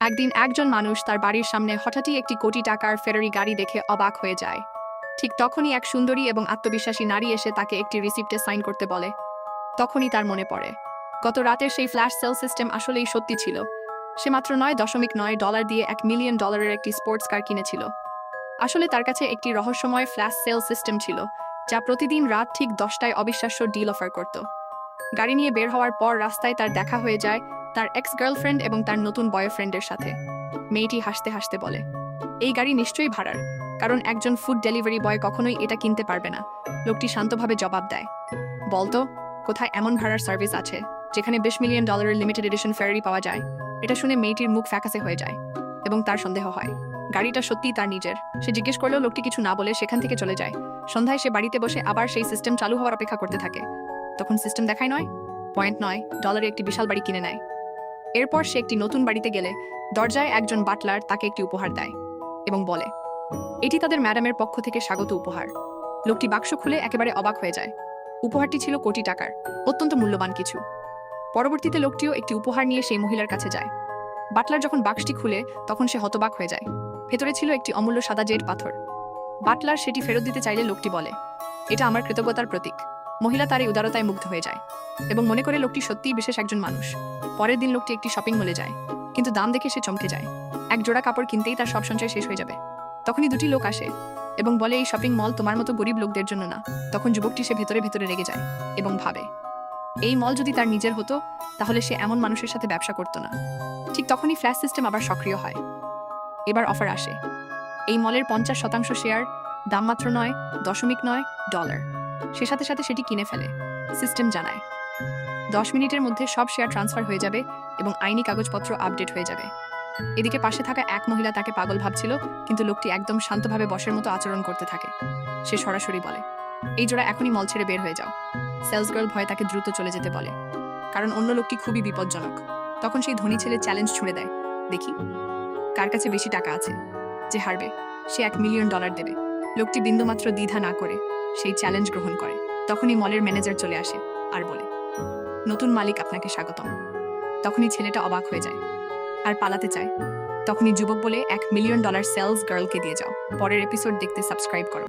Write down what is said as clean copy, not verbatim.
একদিন একজন মানুষ তার বাড়ির সামনে হঠাৎই একটি কোটি টাকার ফেরারি গাড়ি দেখে অবাক হয়ে যায়। ঠিক তখনই এক সুন্দরী এবং আত্মবিশ্বাসী নারী এসে তাকে একটি রিসিপ্টে সাইন করতে বলে। তখনই তার মনে পড়ে গত রাতের সেই ফ্ল্যাশ সেল সিস্টেম আসলেই সত্যি ছিল। সে মাত্র $9.9 দিয়ে $1 মিলিয়ন একটি স্পোর্টস কার কিনেছিল। আসলে তার কাছে একটি রহস্যময় ফ্ল্যাশ সেল সিস্টেম ছিল, যা প্রতিদিন রাত ঠিক 10টায় অবিশ্বাস্য ডিল অফার করত। গাড়ি নিয়ে বের হওয়ার পর রাস্তায় তার দেখা হয়ে যায় তার এক্স গার্লফ্রেন্ড এবং তার নতুন বয়ফ্রেন্ডের সাথে। মেয়েটি হাসতে হাসতে বলে, এই গাড়ি নিশ্চয়ই ভাড়ার, কারণ একজন ফুড ডেলিভারি বয় কখনোই এটা কিনতে পারবে না। লোকটি শান্তভাবে জবাব দেয়, বলতো, কোথায় এমন ভাড়ার সার্ভিস আছে যেখানে $20 মিলিয়ন লিমিটেড এডিশন ফেরারি পাওয়া যায়? এটা শুনে মেয়েটির মুখ ফ্যাকাসে হয়ে যায় এবং তার সন্দেহ হয় গাড়িটা সত্যিই তার নিজের। সে জিজ্ঞেস করলেও লোকটি কিছু না বলে সেখান থেকে চলে যায়। সন্ধ্যায় সে বাড়িতে বসে আবার সেই সিস্টেম চালু হওয়ার অপেক্ষা করতে থাকে। তখন সিস্টেম দেখায় $9.9 একটি বিশাল বাড়ি কিনে নেয়। এরপর সে একটি নতুন বাড়িতে গেলে দরজায় একজন বাটলার তাকে একটি উপহার দেয় এবং বলে, এটি তাদের ম্যাডামের পক্ষ থেকে স্বাগত উপহার। লোকটি বাক্স খুলে একেবারে অবাক হয়ে যায়। উপহারটি ছিল কোটি টাকার, অত্যন্ত মূল্যবান কিছু। পরবর্তীতে লোকটিও একটি উপহার নিয়ে সেই মহিলার কাছে যায়। বাটলার যখন বাক্সটি খুলে তখন সে হতবাক হয়ে যায়। ভেতরে ছিল একটি অমূল্য সাদা জেড পাথর। বাটলার সেটি ফেরত দিতে চাইলে লোকটি বলে, এটা আমার কৃতজ্ঞতার প্রতীক। মহিলা তার এই উদারতায় মুগ্ধ হয়ে যায় এবং মনে করে লোকটি সত্যিই বিশেষ একজন মানুষ। পরের দিন লোকটি একটি শপিং মলে যায়, কিন্তু দাম দেখে সে চমকে যায়। এক জোড়া কাপড় কিনতেই তার সব সঞ্চয় শেষ হয়ে যাবে। তখনই দুটি লোক আসে এবং বলে, এই শপিং মল তোমার মতো গরিব লোকদের জন্য না। তখন যুবকটি সে ভেতরে ভেতরে রেগে যায় এবং ভাবে, এই মল যদি তার নিজের হতো তাহলে সে এমন মানুষের সাথে ব্যবসা করতো না। ঠিক তখনই ফ্ল্যাশ সিস্টেম আবার সক্রিয় হয়। এবার অফার আসে, এই মলের 50% শেয়ার, দাম মাত্র $9.9। সে সাথে সাথে সেটি কিনে ফেলে। সিস্টেম জানায় 10 মিনিটের মধ্যে সব শেয়ার ট্রান্সফার হয়ে যাবে এবং আইনি কাগজপত্র আপডেট হয়ে যাবে। এদিকে পাশে থাকা এক মহিলা তাকে পাগল ভাবছিল, কিন্তু লোকটি একদম শান্তভাবে বসের মতো আচরণ করতে থাকে। সে সরাসরি বলে, এই জোড়া এখনই মল ছেড়ে বের হয়ে যাও। সেলস গার্ল ভয়ে তাকে দ্রুত চলে যেতে বলে, কারণ অন্য লোকটি খুবই বিপজ্জনক। তখন সেই ধনী ছেলে চ্যালেঞ্জ ছুড়ে দেয়, দেখি কার কাছে বেশি টাকা আছে। যে হারবে সে $1 মিলিয়ন দেবে। লোকটি বিন্দুমাত্র দ্বিধা না করে সেই চ্যালেঞ্জ গ্রহণ করে। তখনই মলের ম্যানেজার চলে আসে আর বলে, নতুন মালিক আপনাকে স্বাগতম। তখনই ছেলেটা অবাক হয়ে যায় আর পালাতে চায়। তখনই যুবক বলে $1 মিলিয়ন সেলস গার্লকে দিয়ে যাও। পরের এপিসোড দেখতে সাবস্ক্রাইব করো।